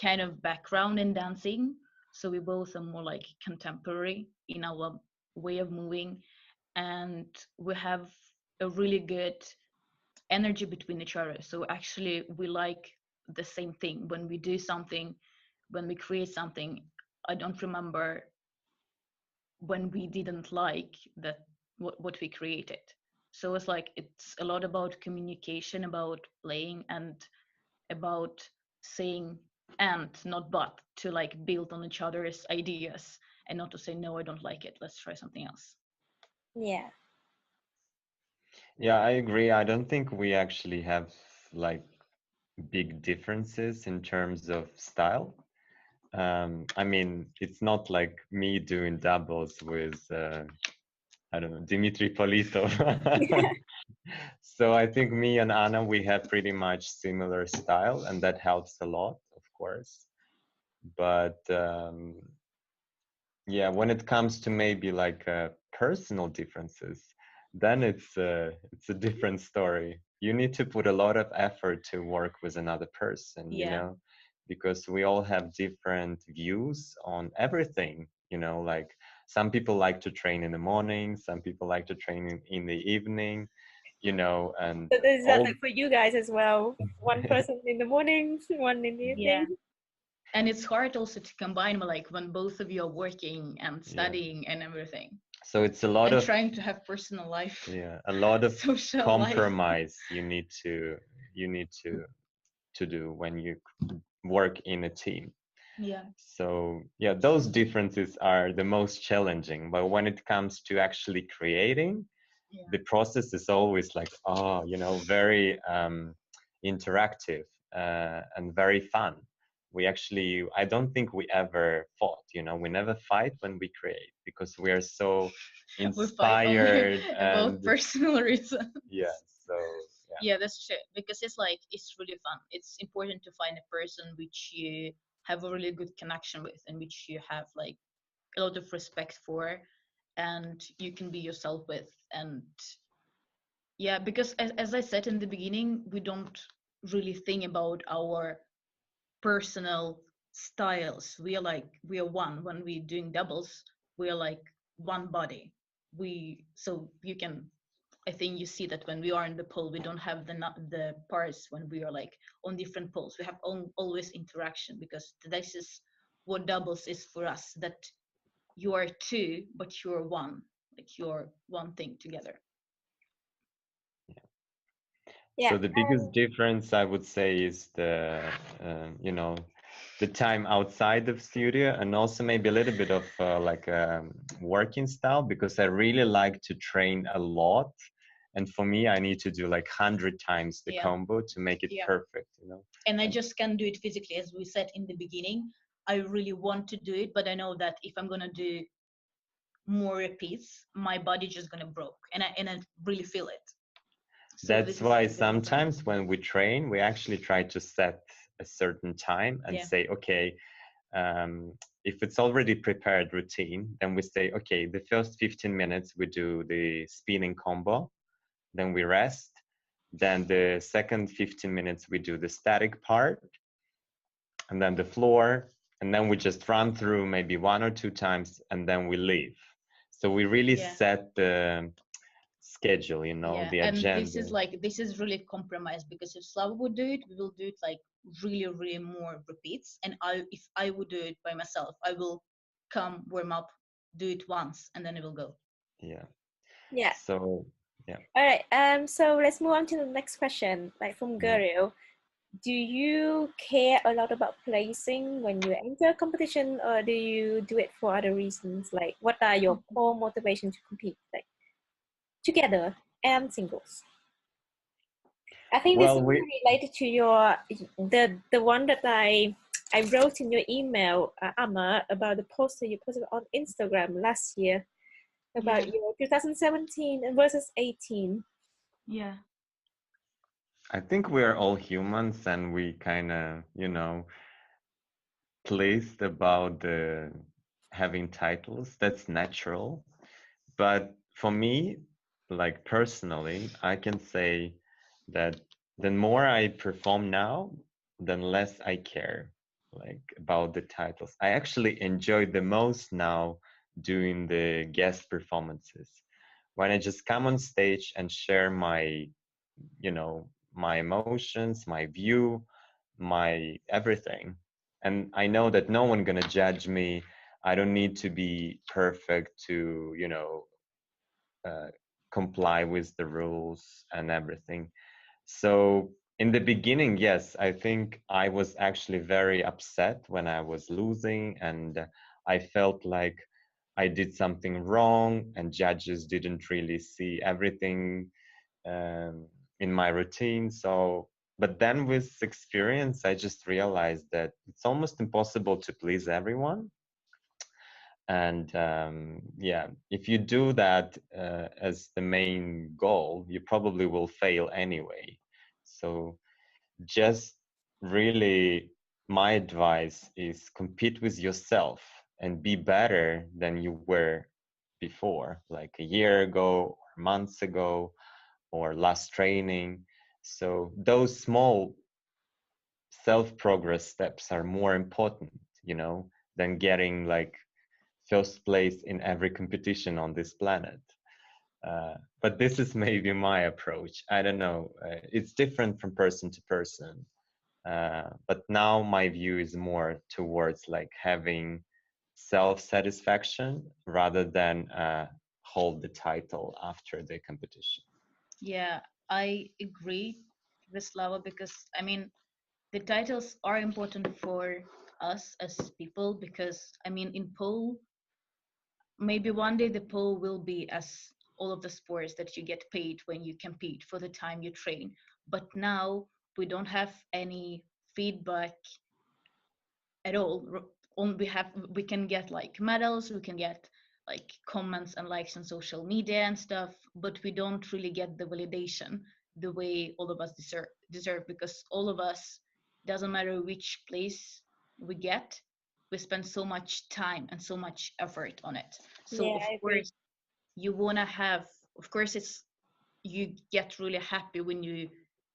kind of background in dancing. So we both are more like contemporary in our way of moving, and we have a really good energy between each other. So actually we like the same thing. When we do something, when we create something, I don't remember when we didn't like that what we created. So it's like it's a lot about communication, about playing, and about saying and not but, to like build on each other's ideas and not to say no, I don't like it, let's try something else. Yeah. Yeah, I agree. I don't think we actually have like big differences in terms of style. I mean, it's not like me doing doubles with, I don't know, Dimitri Politov. So I think me and Anna, we have pretty much similar style, and that helps a lot, of course. But yeah, when it comes to maybe like personal differences, then it's a different story. You need to put a lot of effort to work with another person, you Yeah. know, because we all have different views on everything, you know, like some people like to train in the morning, some people like to train in the evening, you know, and So is that all. like for you guys as well? One person in the morning, one in the Yeah. evening? And it's hard also to combine, like when both of you are working and Yeah. studying and everything, So it's a lot and of trying to have personal life, yeah, a lot of social life. compromise you need to do when you work in a team. Yeah. So yeah, those differences are the most challenging. But when it comes to actually creating, Yeah. the process is always like, you know, very interactive and very fun. We actually, I don't think we ever fought, you know, we never fight when we create because we are so We fight only inspired about and personal reasons. yeah, so yeah. Yeah, that's true. Because it's like, it's really fun. It's important to find a person which you have a really good connection with and which you have like a lot of respect for and you can be yourself with. And yeah, because as I said in the beginning, we don't really think about our personal styles. We are one. When we're doing doubles, we are like one body. So you can, I think you see that when we are in the pole, we don't have the parts when we are like on different poles. We have always interaction, because this is what doubles is for us, that you are two, but you're one, like you're one thing together. Yeah. So the biggest difference I would say is the, you know, the time outside of studio, and also maybe a little bit of like working style, because I really like to train a lot. And for me, I need to do like 100 times the combo to make it perfect, you know. And I just can't do it physically, as we said in the beginning. I really want to do it, but I know that if I'm gonna do more repeats, my body just gonna broke, and I really feel it. So that's why sometimes when we train, we actually try to set a certain time and say, okay, if it's already prepared routine, then we say, okay, the first 15 minutes we do the spinning combo, then we rest. Then the second 15 minutes we do the static part, and then the floor, and then we just run through maybe 1 or 2 times, and then we leave. So we really set the schedule, you know, the agenda. And this is really compromise, because if Slava would do it, we will do it like really more repeats, and if I would do it by myself, I will come, warm up, do it once, and then it will go. Yeah. So yeah. All right. So let's move on to the next question, like from Guru. Do you care a lot about placing when you enter a competition, or do you do it for other reasons? Like, what are your core motivations to compete, like together and singles? I think this is related to your the one that I wrote in your email, Amma, about the poster you posted on Instagram last year about your 2017 and versus 18. Yeah. I think we're all humans, and we kind of, you know, pleased about the having titles. That's natural. But for me, like personally, I can say that the more I perform now, the less I care like about the titles. I actually enjoy the most now doing the guest performances, when I just come on stage and share my, you know, my emotions, my view, my everything. And I know that no one gonna judge me. I don't need to be perfect to, you know, uh, comply with the rules and everything. So in the beginning, yes, I think I was actually very upset when I was losing, and I felt like I did something wrong and judges didn't really see everything um, in my routine. So, but then with experience, I just realized that it's almost impossible to please everyone. And yeah, if you do that as the main goal, you probably will fail anyway. So just really, my advice is compete with yourself and be better than you were before, like a year ago or months ago or last training. So those small self-progress steps are more important, you know, than getting like first place in every competition on this planet. But this is maybe my approach. I don't know. It's different from person to person. But now my view is more towards like having self-satisfaction rather than hold the title after the competition. Yeah, I agree with Slava because I mean the titles are important for us as people because I mean in pole maybe one day the pole will be as all of the sports that you get paid when you compete for the time you train, but now we don't have any feedback at all. We can get like medals, we can get like comments and likes on social media and stuff, but we don't really get the validation the way all of us deserve because all of us, doesn't matter which place we get, we spend so much time and so much effort on it. So Yeah, of I agree. course you want to have, of course it's, you get really happy when you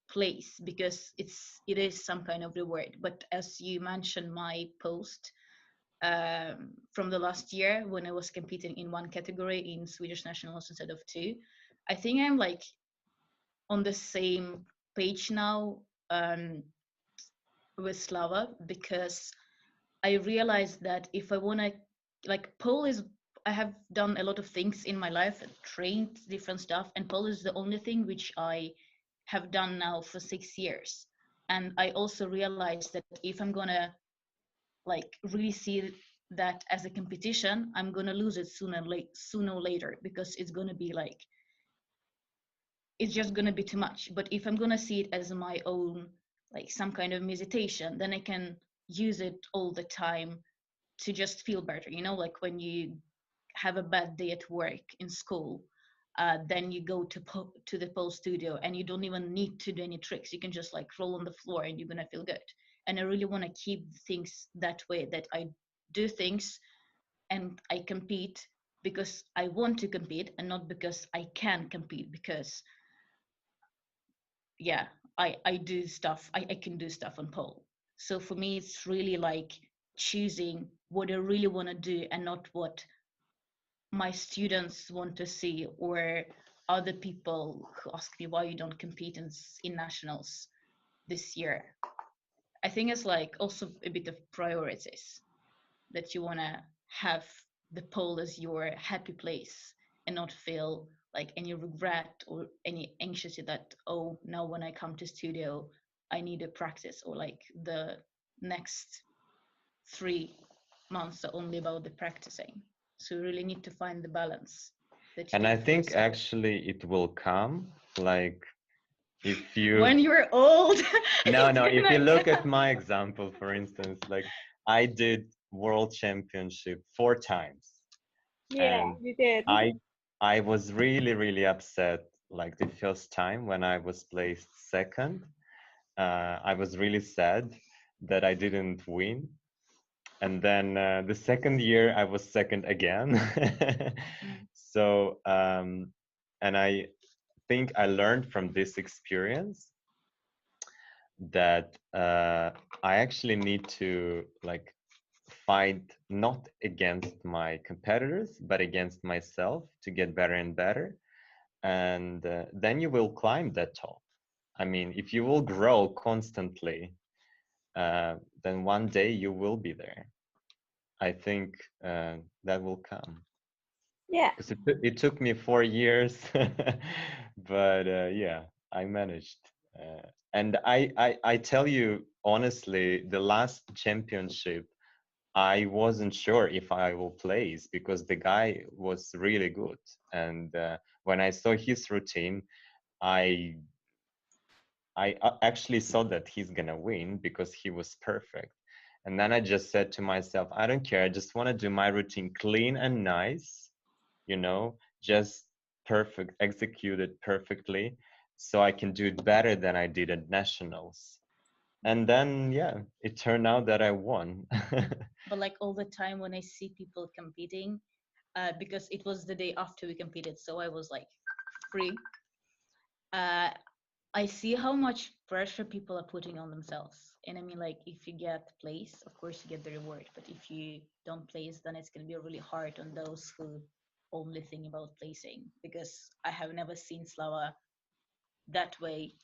place because it is some kind of reward. But as you mentioned my post from the last year when I was competing in one category in Swedish nationals instead of two, I think I'm like on the same page now with Slava because I realized that if I want to, like pole is, I have done a lot of things in my life, trained different stuff, and pole is the only thing which I have done now for 6 years. And I also realized that if I'm gonna like really see that as a competition, I'm gonna lose it sooner or later because it's gonna be like, it's just gonna be too much. But if I'm gonna see it as my own, like some kind of meditation, then I can use it all the time to just feel better, you know, like when you have a bad day at work in school, then you go to the pole studio and you don't even need to do any tricks, you can just like roll on the floor and you're gonna feel good. And I really want to keep things that way, that I do things and I compete because I want to compete and not because I can compete, because yeah, I do stuff, I can do stuff on pole. So for me it's really like choosing what I really want to do and not what my students want to see or other people who ask me why you don't compete in nationals this year. I think it's like also a bit of priorities, that you want to have the pole as your happy place and not feel like any regret or any anxiety that, oh, now when I come to studio I need to practice, or like the next 3 months are only about the practicing. So you really need to find the balance that you And do I for think yourself. actually it will come, like if you When you're old, no, it's no, if you gonna look come. at my example, for instance, like I did world championship 4 times, Yeah, and you did. I I was really, really upset like the first time when I was placed second. I was really sad that I didn't win. And then the second year I was second again. Mm. So and I think I learned from this experience that I actually need to like fight not against my competitors, but against myself to get better and better. And then you will climb that top. I mean, if you will grow constantly, then one day you will be there. I think that will come. Yeah. Because it took me 4 years, but yeah, I managed. And I tell you honestly, the last championship, I wasn't sure if I will place because the guy was really good. And when I saw his routine, I actually saw that he's gonna win because he was perfect. And then I just said to myself, I don't care. I just want to do my routine clean and nice, you know, just perfect, executed perfectly, so I can do it better than I did at nationals. And then, yeah, it turned out that I won. But like all the time when I see people competing, because it was the day after we competed, so I was like free. I see how much pressure people are putting on themselves. And I mean, like, if you get place, of course you get the reward. But if you don't place, then it's going to be really hard on those who only think about placing. Because I have never seen Slava that way,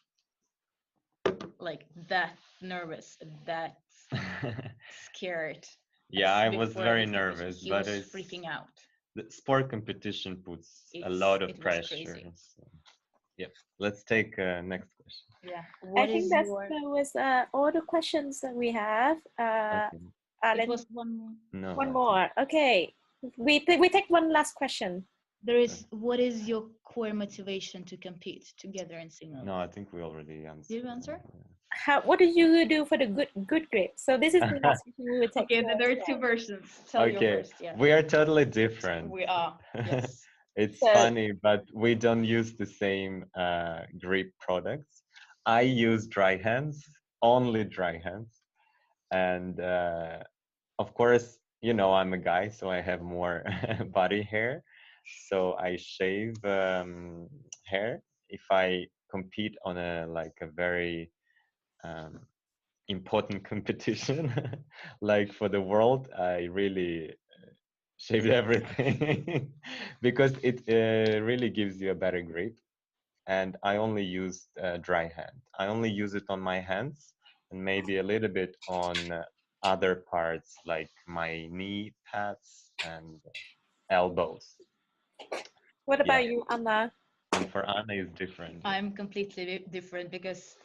like that nervous, that scared. Yeah, I was Before very this competition, nervous, he but was it's freaking out. the sport competition puts a lot of It was pressure. crazy. So, yeah, let's take next question. Yeah. I think that was all the questions that we have. It was one more. No, One more. Okay. We take one last question. There is, what is your core motivation to compete together in singles? No, I think we already answered. Did you answer? What did you do for the good grip? So this is the last question we will take. Okay, there are two versions. Tell you first. Yeah. We are totally different. We are. Yes. It's So- funny, but we don't use the same grip products. I use dry hands, only dry hands. And of course, you know, I'm a guy, so I have more body hair. So I shave hair if I compete on a very important competition, like for the world. I really shaved everything because it really gives you a better grip. And I only use dry hand. I only use it on my hands and maybe a little bit on other parts like my knee pads and elbows. What about you, Anna? And for Anna is different. I'm completely different because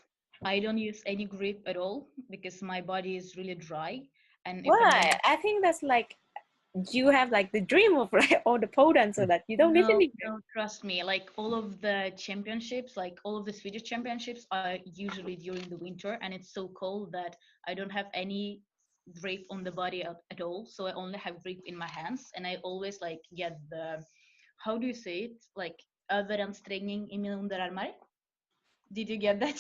I don't use any grip at all because my body is really dry. And if Why? I think that's like you have like the dream of like all the pole dancer that you don't need any grip. No, trust me. Like all of the championships, like all of the Swedish championships are usually during the winter, and it's so cold that I don't have any grip on the body at all. So I only have grip in my hands, and I always like get the, how do you say it? Like överansträngning i mina underarmar. Did you get that?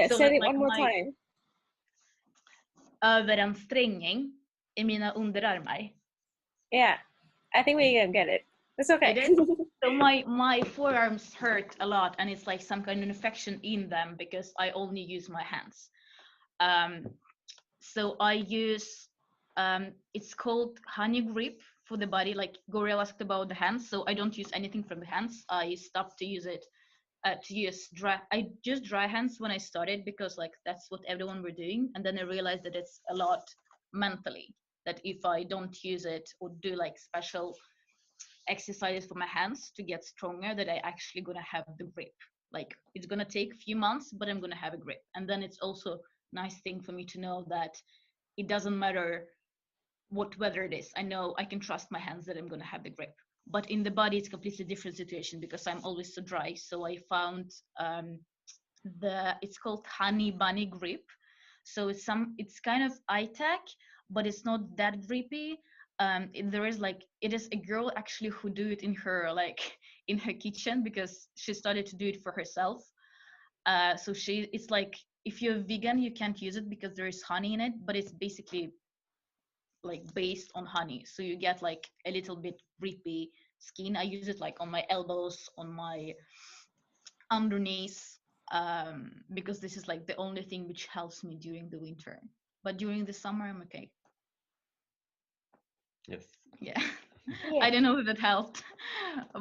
So Say it like one more time. Överansträngning i mina underarmar. Yeah, I think we can get it. It's okay. It is. So my forearms hurt a lot, and it's like some kind of infection in them because I only use my hands. So I use it's called honey grip for the body. Like Gorilla asked about the hands, so I don't use anything from the hands. I stopped to use it to use dry. I just dry hands when I started because like that's what everyone were doing, and then I realized that it's a lot mentally. That if I don't use it or do like special exercises for my hands to get stronger, that I actually gonna have the grip. Like it's gonna take a few months, but I'm gonna have a grip. And then it's also nice thing for me to know that it doesn't matter what weather it is. I know I can trust my hands that I'm gonna have the grip. But in the body, it's completely different situation because I'm always so dry. So I found it's called honey bunny grip. So it's kind of eye-tech, but it's not that grippy. There is like, it is a girl actually who do it in her in her kitchen because she started to do it for herself. So it's like, if you're vegan, you can't use it because there is honey in it, but it's basically like based on honey. So you get like a little bit grippy skin. I use it like on my elbows, on my underneath, because this is like the only thing which helps me during the winter. But during the summer, I'm okay. Yes. Yeah. Yeah. I don't know if that helped,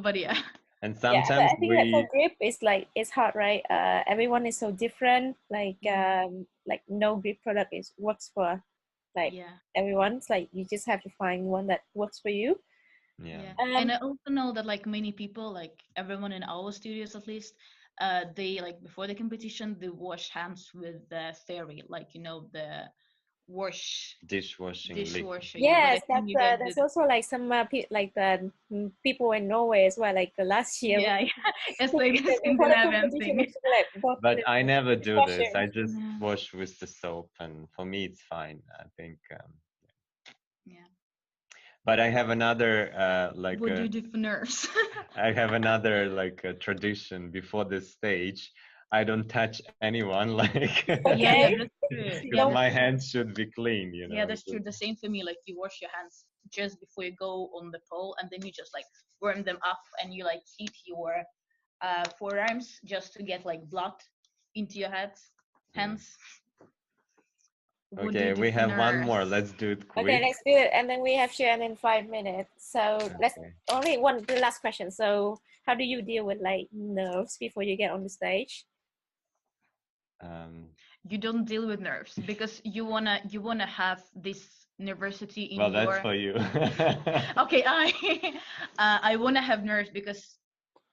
but yeah. And Yeah, but sometimes I think that for grip it's like it's hard, right? Everyone is so different. Like no grip product is works for like Yeah. everyone. It's like you just have to find one that works for you. yeah. Yeah. And Um, I also know that like many people, like everyone in our studios at least, they like before the competition they wash hands with the fairy, like you know the wash Dishwashing liquid. dishwasher. Yeah, but I yes, think you guys that's did. also like some people in Norway as well. Like last year, Yeah, yeah. It's like a before the Scandinavian competition, thing. also like bought But the I never do this. dishwasher. I just Yeah. wash with the soap, and for me it's fine. I think. Yeah. But I have another What do you do for nerves? I have another like a tradition before this stage. I don't touch anyone like Yeah, yeah, Okay, that's true. Yeah, because don't. my that's true. hands should be clean, you Yeah, know. that's true. The same for me. Like you wash your hands just before you go on the pole, and then you just like warm them up, and you like heat your forearms just to get like blood into your Mm. hands. What do you Okay, do we for have one nerves? more. Let's do it Okay, quick. let's do it, and then we have Sharon in 5 minutes. So let's Okay. only one the last question. So how do you deal with like nerves before you get on the stage? Um, You don't deal with nerves because you wanna have this nervosity in well, that's your. for you. Okay, I I wanna have nerves because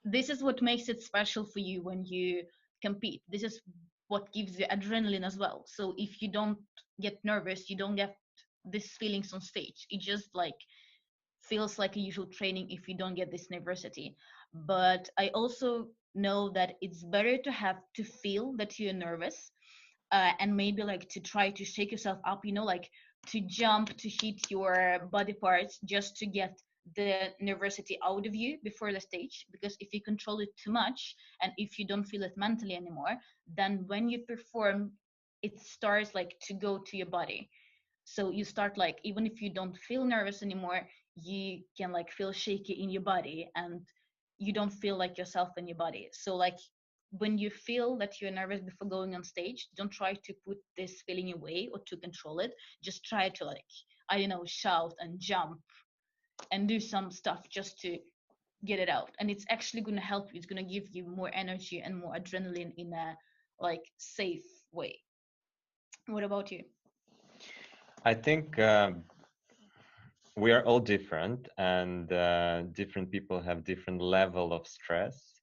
this is what makes it special for you when you compete. This is what gives you adrenaline as well. So if you don't get nervous, you don't get these feelings on stage. It just like feels like a usual training if you don't get this nervosity. But I also know that it's better to have to feel that you're nervous, and maybe like to try to shake yourself up, you know, like to jump, to hit your body parts just to get the nervosity out of you before the stage. Because if you control it too much and if you don't feel it mentally anymore, then when you perform, it starts like to go to your body. So you start like, even if you don't feel nervous anymore, you can like feel shaky in your body, and you don't feel like yourself in your body. So like when you feel that you're nervous before going on stage, don't try to put this feeling away or to control it. Just try to like, I don't know, shout and jump and do some stuff just to get it out. And it's actually going to help you. It's going to give you more energy and more adrenaline in a like safe way. What about you? I think we are all different, and different people have different level of stress.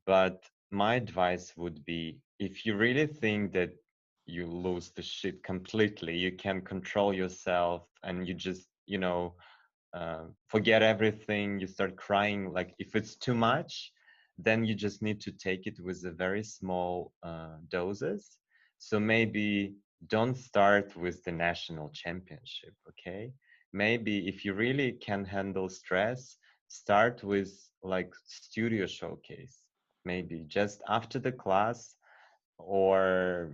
But my advice would be, if you really think that you lose the shit completely, you can control yourself, and you just, forget everything, you start crying, like if it's too much, then you just need to take it with a very small doses. So maybe don't start with the national championship, okay? Maybe if you really can handle stress, start with like studio showcase, maybe just after the class, or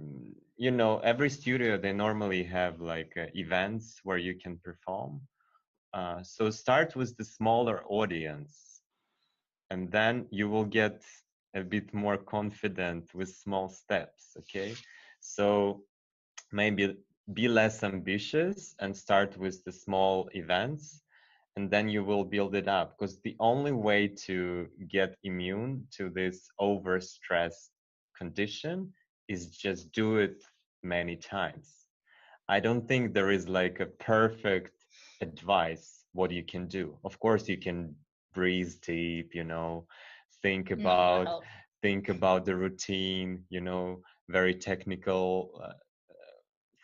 every studio, they normally have like events where you can perform. So start with the smaller audience, and then you will get a bit more confident with small steps, okay? So maybe be less ambitious and start with the small events, and then you will build it up, because the only way to get immune to this overstressed condition is just do it many times. I don't think there is like a perfect advice what you can do. Of course, you can breathe deep, think No, yeah, about help. think about the routine, very technical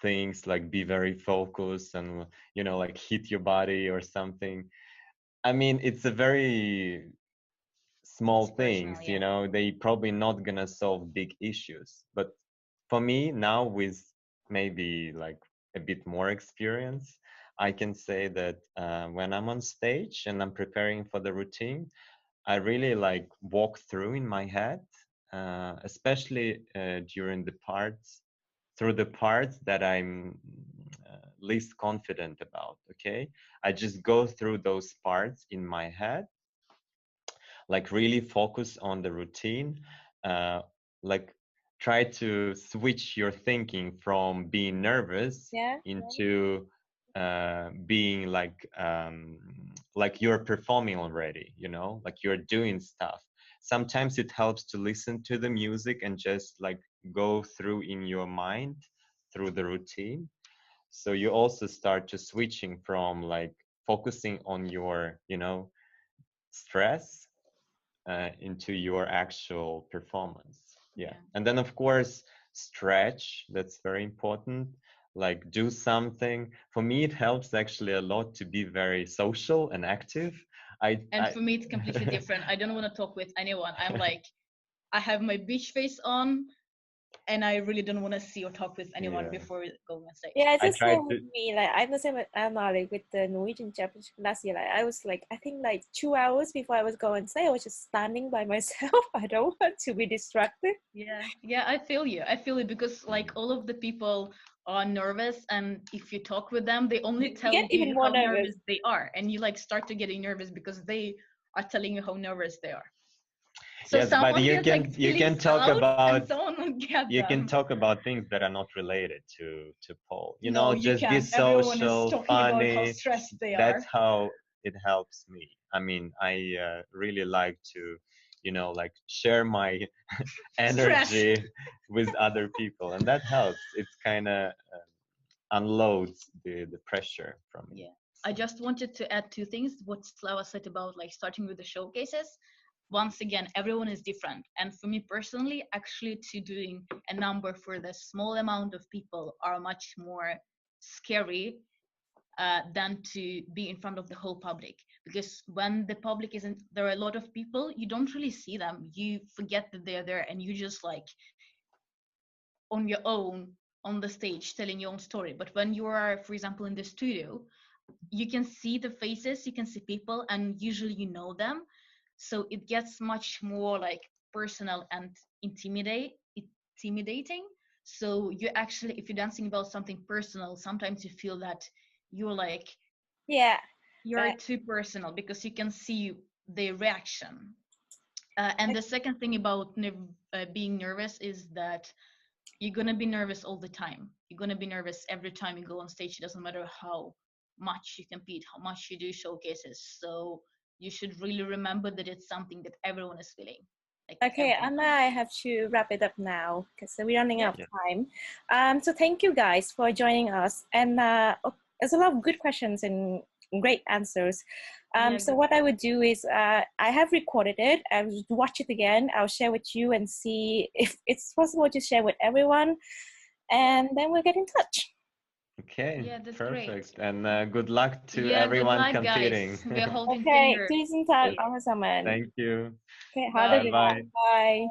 things, like be very focused and like hit your body or something. I mean, it's a very small It's personal, things, yeah. they probably not gonna solve big issues. But for me now, with maybe like a bit more experience, I can say that when I'm on stage and I'm preparing for the routine, I really like walk through in my head, especially during the parts, through the parts that I'm least confident about, okay? I just go through those parts in my head, like really focus on the routine, uh, like try to switch your thinking from being nervous Yeah. into being like you're performing already, you know, like you're doing stuff. Sometimes it helps to listen to the music and just like go through in your mind through the routine. So you also start to switching from like focusing on your, you know, stress into your actual performance. Yeah. And then of course stretch, that's very important. Like do something. For me it helps actually a lot to be very social and active. For me it's completely different. I don't want to talk with anyone. I'm like, I have my beach face on and I really don't want to see or talk with anyone before going on stage. Yeah, it's the same with me. Like I'm the same with Emma, like with the Norwegian championship last year. Like I was like, I think like 2 hours before I was going on stage, I was just standing by myself. I don't want to be distracted. Yeah, I feel you. I feel it because like all of the people are nervous, and if you talk with them, they only tell you how nervous they are, and you like start to getting nervous because they are telling you how nervous they are. So yes, but you can talk about things that are not related to pole. You know, just be social, funny. How stressed they That's how it helps me. I mean, I really like to, you know, like share my energy with other people, and that helps. It's kind of unloads the pressure from me. Yeah, I just wanted to add two things. What Slava said about like starting with the showcases. Once again, everyone is different. And for me personally, actually to doing a number for the small amount of people are much more scary than to be in front of the whole public. Because when the public isn't, there are a lot of people, you don't really see them. You forget that they're there and you just like on your own on the stage telling your own story. But when you are, for example, in the studio, you can see the faces, you can see people, and usually you know them. So it gets much more like personal and intimidating. So you actually, if you're dancing about something personal, sometimes you feel that you're like, you're too personal because you can see the reaction. And the second thing about being nervous is that you're going to be nervous all the time. You're going to be nervous every time you go on stage. It doesn't matter how much you compete, how much you do showcases. So you should really remember that it's something that everyone is feeling. Like okay, Anna, I have to wrap it up now because we're running out of time. So thank you guys for joining us. And there's a lot of good questions and great answers. So what I would do is I have recorded it. I will watch it again. I'll share with you and see if it's possible to share with everyone. And then we'll get in touch. Okay, perfect. Great. And good luck to everyone competing. Okay, tusen takk alle sammen. Thank you. Okay, ha det bra. Bye.